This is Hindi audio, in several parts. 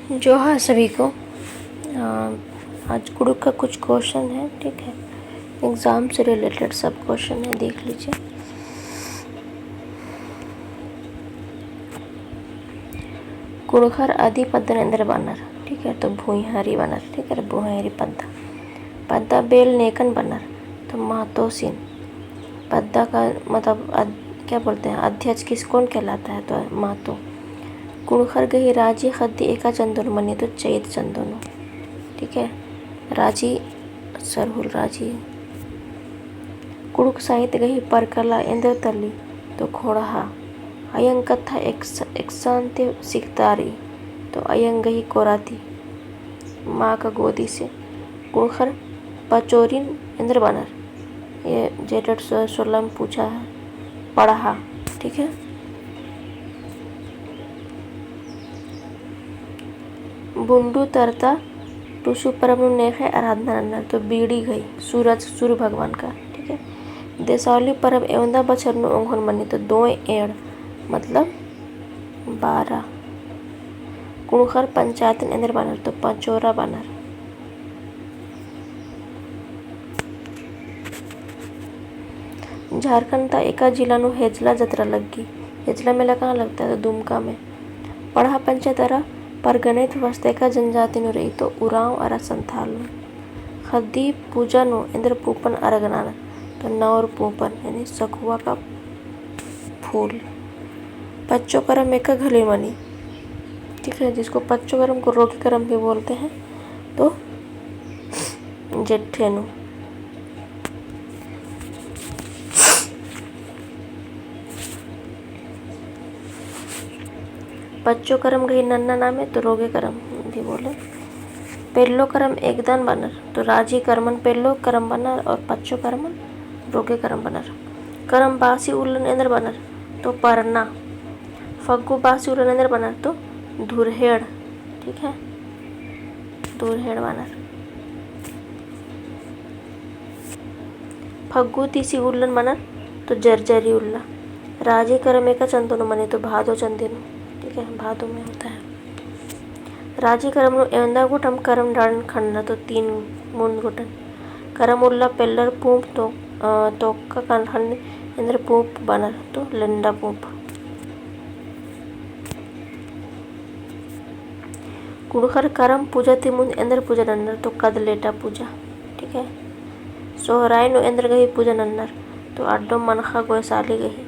जोहार सभी को। आज कुड़ुक का कुछ क्वेश्चन है, ठीक है। एग्ज़ाम से रिलेटेड सब क्वेश्चन है, देख लीजिए। कुड़खर आदि पद्दनेंद्र बनर, ठीक है। तो भूइहारी बनर, ठीक है। भूइहारी पद्दा पद्दा बेल नेकन बनर, तो मातोसिन। पद्दा का मतलब क्या बोलते हैं, अध्यक्ष कौन कहलाता है, तो मातो। कुड़खर गही राजी खद्दी एका चंदन मनी, तो चैत चंदनो, ठीक है। राजी सरहुल राजी। कुड़ुक साहित्य गही परकला इंद्र तली, तो खोड़हा। अयं कथा एक्सांत्य सिकतारी, तो अयं गही कोराती माँ का गोदी से। कुड़खर पचोरिन इंद्र बनर, ये जेटेड 16 में पूछा है, पढ़ा, ठीक है। बुंडू तरता टूसु परम नेख है आराधना नन्नर, तो बीड़ी गई सूर्य भगवान का, ठीक है। देसावली परब एवंदा बछर नु ओंघन मनी, तो 2 एड़ मतलब 12। कुड़खर पंचायत इंद्र बनर, तो पंचोरा बनर। झारखंड का एका जिला नु हेजला जतरा लगी। हेजला मेला कहाँ लगता है, तो दुमका में। पढ़ा पंचायत अरा पर गणित वस्ते का जनजाति नु रही, तो उराव अरा संथाल नु। खद्दी पूजा नु इंद्र पूपन अरगनाना, तो नौर पूपन यानी सखुआ का फूल। पच्चो करम एका घली मनी, ठीक है, जिसको पच्चो करम को रोगी करम भी बोलते हैं, तो जेठेनु। पच्चो करम गई नन्ना नामे, तो रोगे करम भी बोले। पेल्लो करम एकदन बनर, तो राजी करमन पेल्लो करम बनर, और पच्चो करमन रोगे करम बनर। करम बासी उल्लन इंद्र बनर, तो परना। फग्गु बासी उल्लन इंद्र बनर, तो धुरहेड़, ठीक है, धुरहेड़ बनर। फग्गु तीसी उल्लन बनर, तो जर्जरी उल्ला। राजी करम एका चंदनो मने, तो भादो चंदिनो, ठीक है, भादो में होता है। राजी करम नु एवंदा गुटम करम डालन खंडना, तो 3 मुंड गुटन। करम उल्ला पेल्लर पूप, तो तोक्का खंड इंद्र पूप बनर, तो लंडा पूप। कुड़खर करम पूजा तिमुंद इंद्र पूजा नन्नर, तो कदलेटा पूजा, ठीक है। सोहराय नु इंद्र गही पूजा नन्नर, तो अड्डो मनखा गोयसाली गही।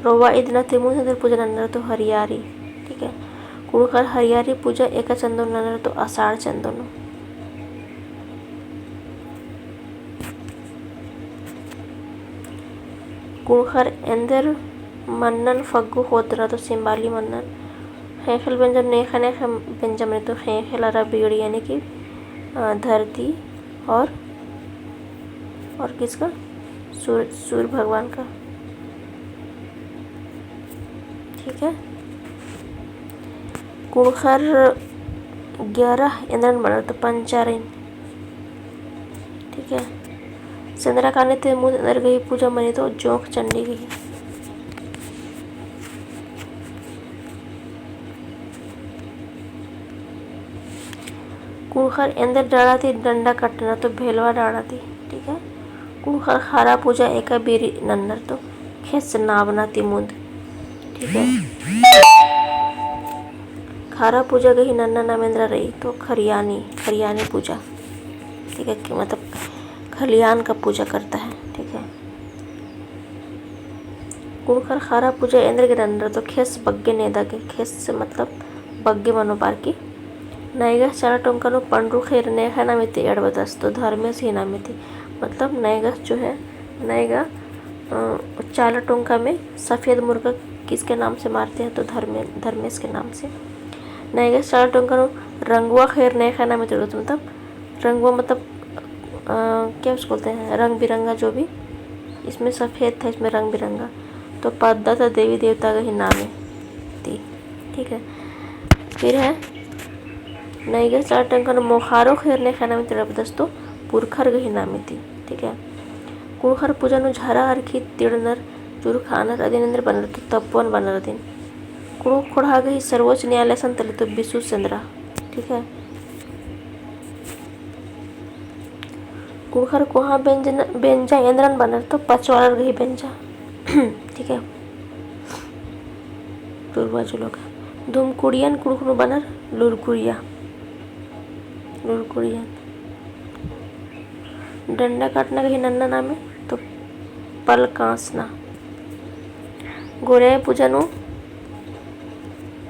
रोवा इदना तिमुंद इंद्र पूजा नन्नर, तो हरियारी, ठीक है। कुड़खर हरियारी पूजा एका चंदन नन्नर, तो आषाढ़ चंदनो। कुड़खर इंद्र मन्नन फग्गु होतरा, तो सिंबाली मन्नन। खेखल व्यंजन नेखा नेखा व्यंजन में, तो खेखल अरा बीड़ी यानी कि धरती और किसका, सूर्य भगवान का, ठीक है। कुड़खर 11 इंद्रन बनर, तो पंचारिन, ठीक है। चंद्रा काने ते मुद इंद्र गही पूजा मनी, तो जोंक चंडी गही। कुड़खर इंद्र डाड़ा थी डंडा कटना, तो भेलवा डाड़ा थी, ठीक है। कुड़खर खारा पूजा एका बीरी नन्नर, तो खेस नावना तिमुंद, ठीक है। खारा पूजा गही नन्ना नामेंद्र रही, तो खरियानी पूजा, ठीक है, कि मतलब खलियान का पूजा करता है, ठीक है। कुड़खर खारा पूजा इंद्र के नन्नर, तो खेस बग्गे नेदा के। खेस से मतलब बग्गे मनोपार की। नैगा चारा टोंका पंडरू खेर नेखा नामिति एडबदस, तो धर्मेश ही नामिति। मतलब नैगा जो है, नैगा चाला टोंका में सफ़ेद मुर्गा किसके नाम से मारते हैं, तो धर्मेश के नाम से। नैगा चाला टोंका रंगुआ खेर नेखा नामिति, मतलब रंगुआ मतलब क्या उसको बोलते हैं, रंग बिरंगा, जो भी इसमें सफ़ेद था, इसमें रंग बिरंगा। तो पद्दा था देवी देवता का ही नाम है थी, ठीक है। फिर है नैगा चार टंका मोखारो खेरने खाना में तिरपदस, तो पुरखर गही नामी थी, ठीक है। कुड़खर पूजा नु झारा हरखी तिड़नर चुर खानर अधीनेन्द्र बनर, तो तपोवन बनर दिन। कुड़ो खोड़ा गही सर्वोच्च न्यायालय संतलित, तो बिसु चंद्रा, ठीक है। कुखर कुहा बेंजा एंद्रन बनर तो पचवार गई बेंजा ठीक है, पूर्वज लोग। धूम कुड़ियन कुड़कुनु बनर लुरकुड़िया, लुरकुड़ियन। डंडा काटना कहीं नन्ना नाम है तो पल कांसना। गोरे पूजनु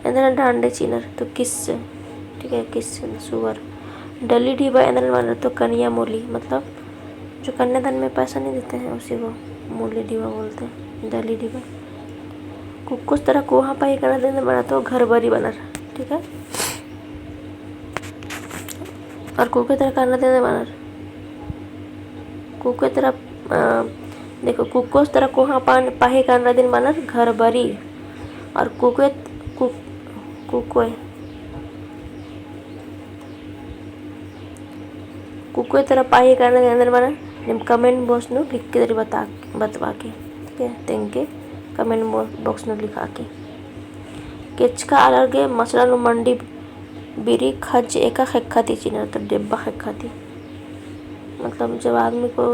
एंद्रन ढांडे चिनर तो किस, ठीक है, किस सुअर। डली ढीबा एंद्रन बनर तो कन्या मूली, मतलब जो कन्यादान में पैसा नहीं देते हैं उसी को मूली ढीबा बोलते हैं, डली ढीबा। कुछ तरह कोहा पाई करना देने बना तो घर बरी बनर, ठीक है। और कुके तरह करना देने बनर, कुके तरह देखो कुकोस तरह कोहा पाही करना दिन बनर घर बरी। और कुके कुके तरह पाही करना दिन अंदर बनर। निम कमेंट बॉक्स नु लिख के बतवा के, ठीक है, तेंके कमेंट बॉक्स में लिखा के। केचका अलगे मसला नु मंडी बिरी खज एका खेखाती चिन्ह तो डिब्बा खेखाती, मतलब जब आदमी को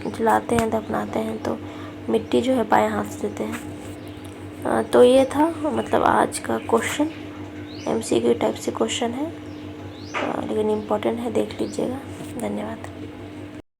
जलाते हैं दफनाते हैं तो मिट्टी जो है बाएं हाथ से देते हैं। तो ये था मतलब आज का क्वेश्चन, MCQ टाइप से क्वेश्चन है, लेकिन इम्पोर्टेंट है, देख लीजिएगा। धन्यवाद।